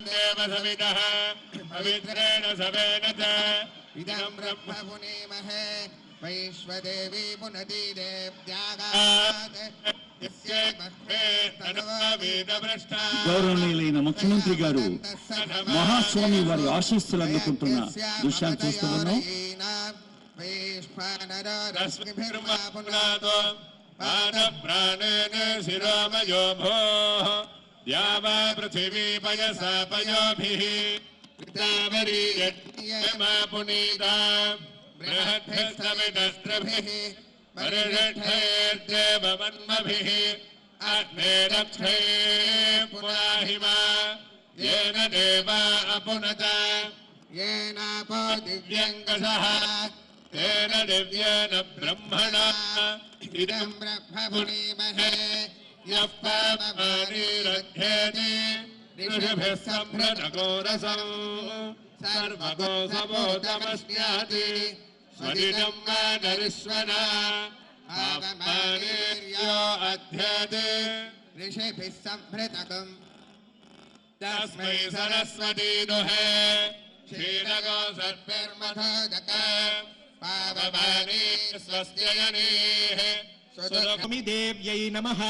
देवसविदः पवित्रेण seven च इदं ब्रह्म पुनेमहे वैश्वदेवी पुनदी देव्यागात् గౌరవనీయులైన ముఖ్యమంత్రి గారు మహాస్వామి వారి ఆశీస్సులు అందుకుంటున్న దృశ్యాన్ని చూస్తూ ఉన్నాం. ప్రాణేన శిరోమయో భోః ద్యావా పృథివీ పయసా పయోభిః పితామరీయమా పునీతా బృహద్భిస్తమిదస్త్రభిః పరిషట్టైర్దేవమన్మభిః ఆత్మేరక్షే పునాహిమా येन देवा अपुनत येनापो दिव्यङ्गसः तेन दिव्येन ब्रह्मणा इदं ब्रह्म पुनीमहे यः पापमानीरध्येति ऋषिभिः सम्भृतको रसं सर्वको समोदमस्याति स्वदिनं मानरिष्वना पापमानीर्यो अध्येति ऋषिभिः सम्भृतकम् तस्मै सरस्वती दुहे क्षीरगो सर्पिर्मथोदक पावमानी स्वस्त्ययनीः स्वामी देव्यै नमः।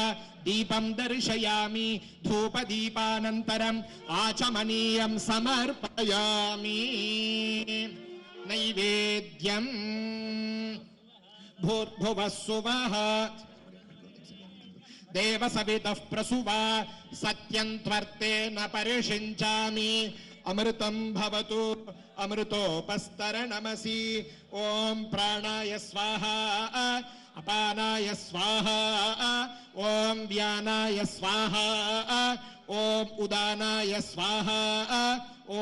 दीपं दर्शयामि धूपदीपानन्तरम् आचमनीयं समर्पयामि। नैवेद्यं भूर्भुवः सुवः देवसवितः प्रसुवा सत्यं त्वर्तेन परिषिञ्चामि। अमृतं भवतु अमृतोपस्तरणमसि। ॐ प्राणाय स्वाहा अपानाय स्वाहा ॐ व्यानाय स्वाहा ॐ उदानाय स्वाहा ॐ